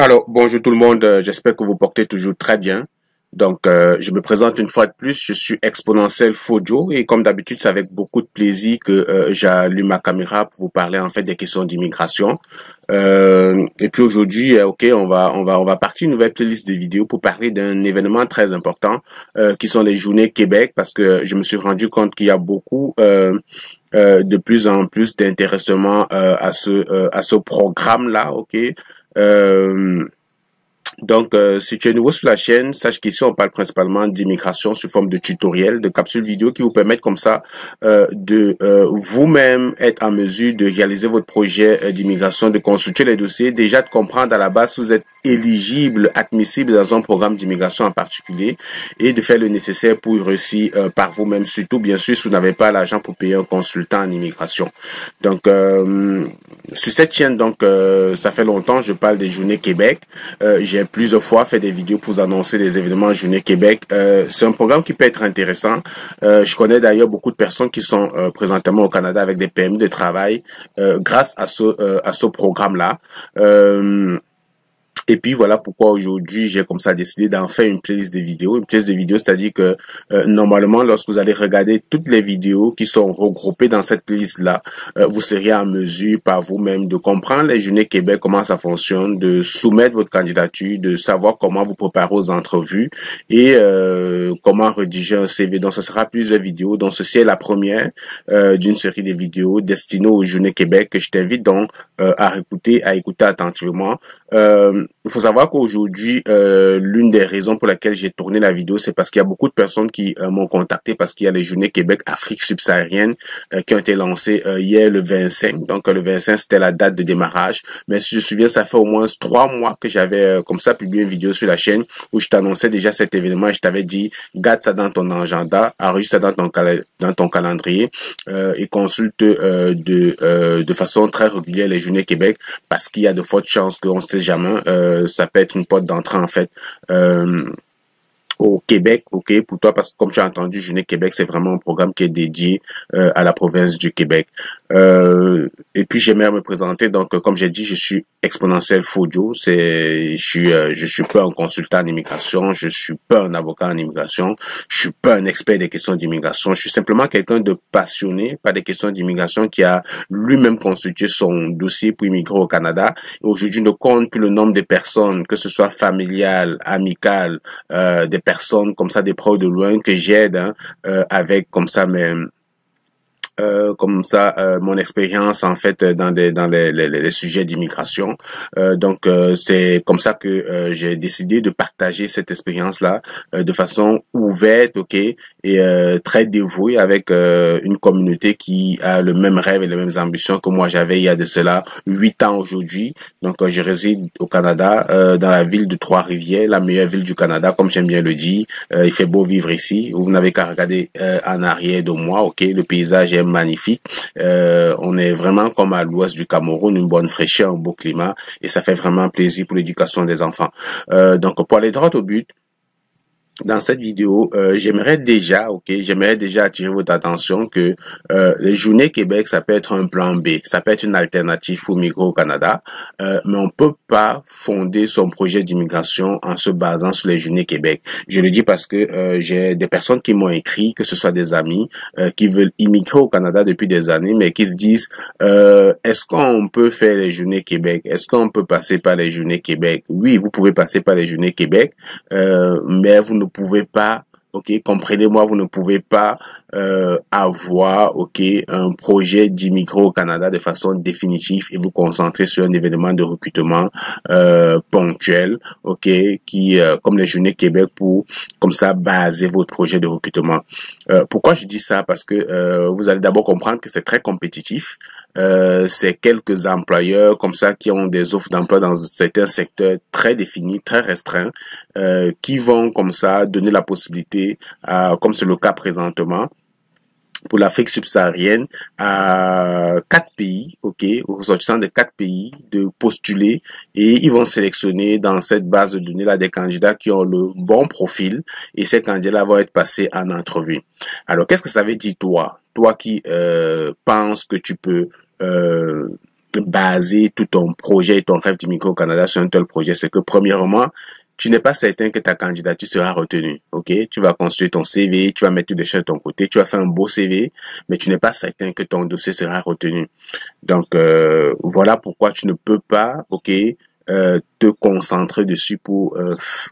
Alors, bonjour tout le monde, j'espère que vous portez toujours très bien. Donc, je me présente une fois de plus, je suis Exponentiel Fojo et comme d'habitude, c'est avec beaucoup de plaisir que j'allume ma caméra pour vous parler en fait des questions d'immigration. Et puis aujourd'hui, ok, on va partir une nouvelle playlist de vidéos pour parler d'un événement très important qui sont les Journées Québec parce que je me suis rendu compte qu'il y a beaucoup de plus en plus d'intéressement à ce programme-là, ok. Euh, si tu es nouveau sur la chaîne, sache qu'ici, on parle principalement d'immigration sous forme de tutoriels, de capsules vidéo qui vous permettent comme ça de vous-même être en mesure de réaliser votre projet d'immigration, de consulter les dossiers, déjà de comprendre à la base si vous êtes éligible, admissible dans un programme d'immigration en particulier et de faire le nécessaire pour y réussir par vous-même, surtout bien sûr si vous n'avez pas l'argent pour payer un consultant en immigration. Donc, sur cette chaîne, ça fait longtemps, je parle des Journées Québec. J'ai plusieurs fois fait des vidéos pour vous annoncer les événements Journée Québec. C'est un programme qui peut être intéressant. Je connais d'ailleurs beaucoup de personnes qui sont présentement au Canada avec des permis de travail grâce à ce programme-là. Et puis voilà pourquoi aujourd'hui j'ai comme ça décidé d'en faire une playlist de vidéos. Une playlist de vidéos, c'est-à-dire que normalement lorsque vous allez regarder toutes les vidéos qui sont regroupées dans cette playlist-là, vous serez en mesure par vous-même de comprendre les Journées Québec, comment ça fonctionne, de soumettre votre candidature, de savoir comment vous préparer aux entrevues et comment rédiger un CV. Donc ce sera plusieurs vidéos. Donc ceci est la première d'une série de vidéos destinées aux Journées Québec que je t'invite donc à écouter attentivement. Il faut savoir qu'aujourd'hui, l'une des raisons pour laquelle j'ai tourné la vidéo, c'est parce qu'il y a beaucoup de personnes qui m'ont contacté parce qu'il y a les Journées Québec Afrique subsaharienne qui ont été lancées hier le 25. Donc le 25, c'était la date de démarrage. Mais si je me souviens, ça fait au moins 3 mois que j'avais comme ça publié une vidéo sur la chaîne où je t'annonçais déjà cet événement et je t'avais dit, garde ça dans ton agenda, enregistre ça dans ton calendrier et consulte de façon très régulière les Journées Québec parce qu'il y a de fortes chances qu'on ne sait jamais. Ça peut être une porte d'entrée en fait au Québec, ok, pour toi, parce que comme tu as entendu, Journée Québec, c'est vraiment un programme qui est dédié à la province du Québec. Et puis j'aimerais me présenter, donc comme j'ai dit, je suis Exponentiel Fojo, je suis pas un consultant en immigration, je suis pas un avocat en immigration, je suis pas un expert des questions d'immigration, je suis simplement quelqu'un de passionné par des questions d'immigration qui a lui-même constitué son dossier pour immigrer au Canada. Et aujourd'hui, ne compte plus le nombre de personnes, que ce soit familiales, amicales, des personnes comme ça, des proches de loin que j'aide avec comme ça mon expérience en fait dans les sujets d'immigration. C'est comme ça que j'ai décidé de partager cette expérience là de façon ouverte, ok, et très dévouée avec une communauté qui a le même rêve et les mêmes ambitions que moi j'avais il y a de cela 8 ans aujourd'hui. Donc je réside au Canada dans la ville de Trois-Rivières, la meilleure ville du Canada comme j'aime bien le dire. Il fait beau vivre ici. Vous n'avez qu'à regarder en arrière de moi, ok, le paysage est magnifique. On est vraiment comme à l'ouest du Cameroun, une bonne fraîcheur, un beau climat, et ça fait vraiment plaisir pour l'éducation des enfants. Donc pour aller droit au but, dans cette vidéo, j'aimerais déjà attirer votre attention que les Journées Québec, ça peut être un plan B, ça peut être une alternative pour migrer au Canada, mais on peut pas fonder son projet d'immigration en se basant sur les Journées Québec. Je le dis parce que j'ai des personnes qui m'ont écrit, que ce soit des amis qui veulent immigrer au Canada depuis des années, mais qui se disent est-ce qu'on peut faire les Journées Québec? Est-ce qu'on peut passer par les Journées Québec? Oui, vous pouvez passer par les Journées Québec, mais vous ne pouvez pas, ok, comprenez-moi, vous ne pouvez pas avoir, ok, un projet d'immigrer au Canada de façon définitive et vous concentrer sur un événement de recrutement ponctuel, ok, qui comme les Journées Québec pour comme ça baser votre projet de recrutement. Pourquoi je dis ça? Parce que vous allez d'abord comprendre que c'est très compétitif. C'est quelques employeurs comme ça qui ont des offres d'emploi dans certains secteurs très définis, très restreints, qui vont comme ça donner la possibilité, comme c'est le cas présentement, pour l'Afrique subsaharienne à 4 pays, ok, aux ressortissants de 4 pays de postuler et ils vont sélectionner dans cette base de données là des candidats qui ont le bon profil et ces candidats vont être passés en entrevue. Alors qu'est-ce que ça veut dire toi qui penses que tu peux baser tout ton projet et ton rêve d'immigré au Canada sur un tel projet, c'est que premièrement, tu n'es pas certain que ta candidature sera retenue, ok? Tu vas construire ton CV, tu vas mettre tout des choses de ton côté, tu vas faire un beau CV, mais tu n'es pas certain que ton dossier sera retenu. Donc, voilà pourquoi tu ne peux pas, ok, te concentrer dessus pour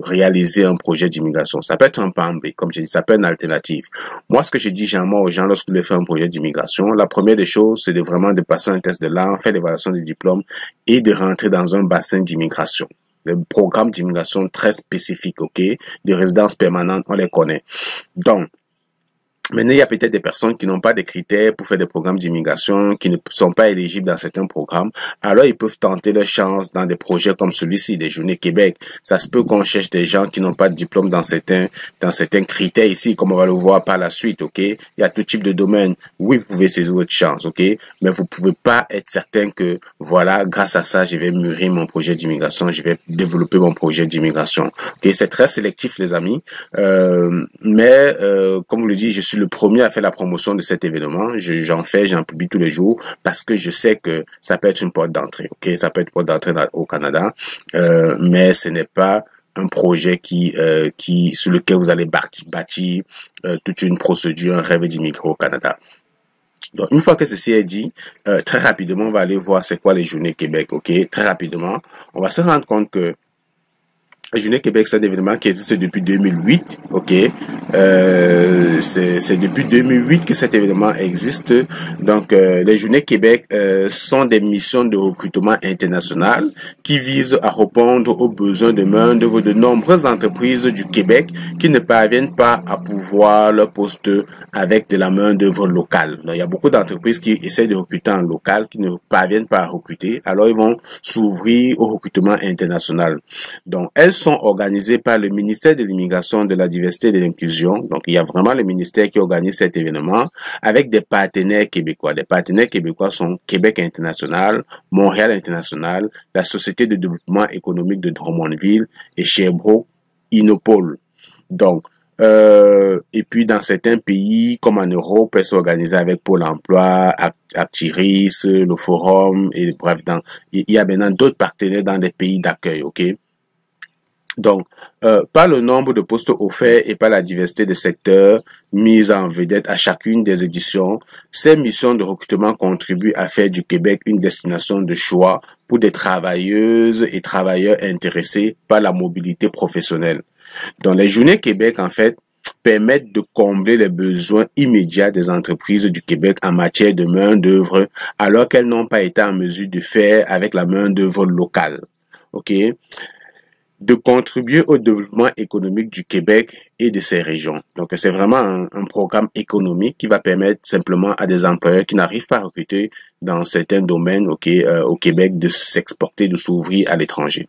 réaliser un projet d'immigration. Ça peut être un plan B, comme je dis, ça peut être une alternative. Moi, ce que je dis généralement aux gens lorsque je fais un projet d'immigration, la première des choses, c'est de passer un test de langue, faire l'évaluation du diplôme et de rentrer dans un bassin d'immigration. Le programme d'immigration très spécifique, ok, de résidence permanente, on les connaît. Donc, maintenant, il y a peut-être des personnes qui n'ont pas de critères pour faire des programmes d'immigration, qui ne sont pas éligibles dans certains programmes. Alors, ils peuvent tenter leur chance dans des projets comme celui-ci, des Journées Québec. Ça se peut qu'on cherche des gens qui n'ont pas de diplôme dans certains critères ici, comme on va le voir par la suite, ok? Il y a tout type de domaines. Oui, vous pouvez saisir votre chance, ok? Mais vous pouvez pas être certain que, voilà, grâce à ça, je vais mûrir mon projet d'immigration, je vais développer mon projet d'immigration. Ok? C'est très sélectif, les amis. Mais, comme vous le dites, je suis le premier à faire la promotion de cet événement. J'en publie tous les jours parce que je sais que ça peut être une porte d'entrée. Ok, ça peut être une porte d'entrée au Canada, mais ce n'est pas un projet sur lequel vous allez bâtir toute une procédure, un rêve d'immigrer au Canada. Donc, une fois que ceci est dit, très rapidement, on va aller voir c'est quoi les Journées Québec. Ok, très rapidement, on va se rendre compte que les Journées Québec, c'est un événement qui existe depuis 2008, ok. C'est depuis 2008 que cet événement existe. Donc, les Journées Québec sont des missions de recrutement international qui visent à répondre aux besoins de main-d'œuvre de nombreuses entreprises du Québec qui ne parviennent pas à pourvoir leur poste avec de la main-d'œuvre locale. Donc, il y a beaucoup d'entreprises qui essaient de recruter en local, qui ne parviennent pas à recruter. Alors, ils vont s'ouvrir au recrutement international. Donc, elles sont organisées par le ministère de l'Immigration, de la Diversité et de l'Inclusion. Donc, il y a vraiment le ministère qui organise cet événement avec des partenaires québécois. Les partenaires québécois sont Québec International, Montréal International, la Société de développement économique de Drummondville et Sherbrooke Innopol. Donc, et puis dans certains pays, comme en Europe, elles sont organisées avec Pôle emploi, Actiris, le Forum, et bref, il y a maintenant d'autres partenaires dans des pays d'accueil, ok? Donc, par le nombre de postes offerts et par la diversité des secteurs mis en vedette à chacune des éditions, ces missions de recrutement contribuent à faire du Québec une destination de choix pour des travailleuses et travailleurs intéressés par la mobilité professionnelle. Donc, les Journées Québec, en fait, permettent de combler les besoins immédiats des entreprises du Québec en matière de main-d'œuvre, alors qu'elles n'ont pas été en mesure de faire avec la main-d'œuvre locale. OK? De contribuer au développement économique du Québec et de ses régions. Donc, c'est vraiment un programme économique qui va permettre simplement à des employeurs qui n'arrivent pas à recruter dans certains domaines, au Québec, de s'exporter, de s'ouvrir à l'étranger.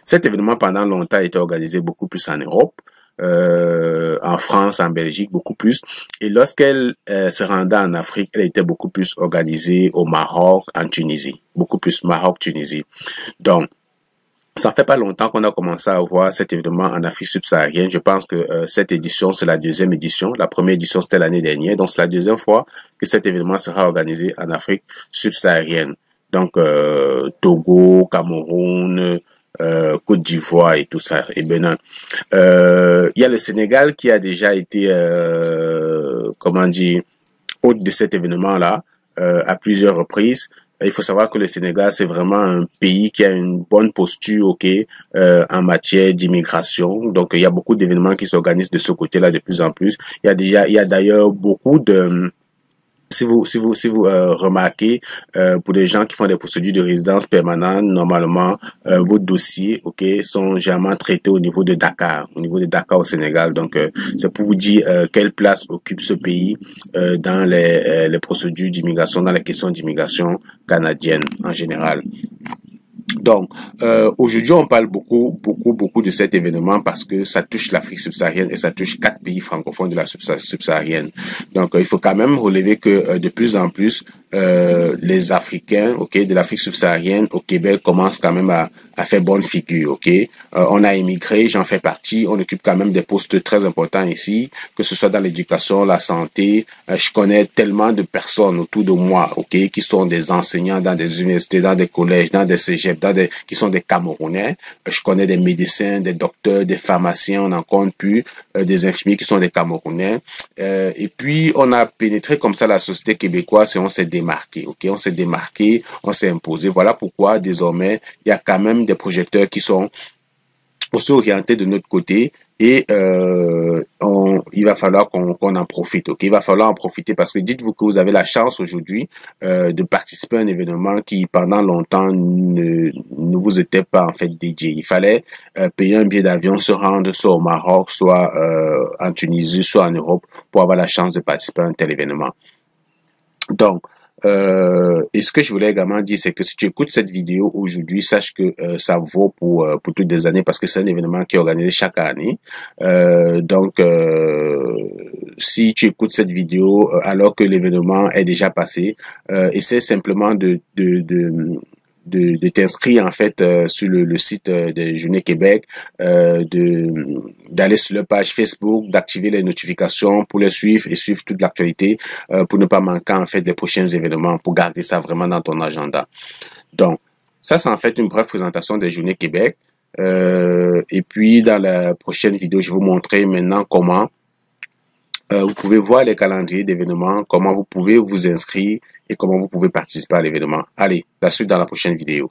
Cet événement, pendant longtemps, a été organisé beaucoup plus en Europe, en France, en Belgique, beaucoup plus. Et lorsqu'elle se rendait en Afrique, elle était beaucoup plus organisée au Maroc, en Tunisie. Beaucoup plus Maroc-Tunisie. Donc, ça fait pas longtemps qu'on a commencé à voir cet événement en Afrique subsaharienne. Je pense que cette édition, c'est la deuxième édition. La première édition, c'était l'année dernière. Donc, c'est la deuxième fois que cet événement sera organisé en Afrique subsaharienne. Donc, Togo, Cameroun, Côte d'Ivoire et tout ça, et Bénin. Il y a le Sénégal qui a déjà été, hôte de cet événement-là à plusieurs reprises. Il faut savoir que le Sénégal, c'est vraiment un pays qui a une bonne posture, en matière d'immigration. Donc, il y a beaucoup d'événements qui s'organisent de ce côté-là de plus en plus. Il y a d'ailleurs beaucoup de, si vous remarquez, pour les gens qui font des procédures de résidence permanente, normalement, vos dossiers, sont généralement traités au niveau de Dakar, au Sénégal. Donc, c'est pour vous dire quelle place occupe ce pays dans les procédures d'immigration, dans les questions d'immigration canadienne en général. Donc, aujourd'hui, on parle beaucoup de cet événement parce que ça touche l'Afrique subsaharienne et ça touche 4 pays francophones de la subsaharienne. Donc, il faut quand même relever que de plus en plus, les Africains, ok, de l'Afrique subsaharienne au Québec commencent quand même à faire bonne figure, ok. On a immigré, j'en fais partie, on occupe quand même des postes très importants ici, que ce soit dans l'éducation, la santé. Je connais tellement de personnes autour de moi, ok, qui sont des enseignants dans des universités, dans des collèges, dans des cégeps, qui sont des Camerounais. Je connais des médecins, des docteurs, des pharmaciens, on n'en compte plus, des infirmiers qui sont des Camerounais. Et puis, on a pénétré comme ça la société québécoise et on s'est démarqué, ok? On s'est démarqué, on s'est imposé. Voilà pourquoi, désormais, il y a quand même des projecteurs qui sont aussi orientés de notre côté et il va falloir qu'on en profite, ok? Il va falloir en profiter parce que dites-vous que vous avez la chance aujourd'hui de participer à un événement qui pendant longtemps ne vous était pas en fait dédié. Il fallait payer un billet d'avion, se rendre soit au Maroc, soit en Tunisie, soit en Europe pour avoir la chance de participer à un tel événement. Donc, et ce que je voulais également dire, c'est que si tu écoutes cette vidéo aujourd'hui, sache que ça vaut pour toutes les années parce que c'est un événement qui est organisé chaque année. Donc, si tu écoutes cette vidéo alors que l'événement est déjà passé, essaie simplement de t'inscrire en fait sur le site de Journée Québec, d'aller sur leur page Facebook, d'activer les notifications pour les suivre et suivre toute l'actualité pour ne pas manquer en fait des prochains événements, pour garder ça vraiment dans ton agenda. Donc, ça c'est en fait une brève présentation des Journées Québec. Et puis dans la prochaine vidéo, je vais vous montrer maintenant comment vous pouvez voir les calendriers d'événements, comment vous pouvez vous inscrire et comment vous pouvez participer à l'événement. Allez, la suite dans la prochaine vidéo.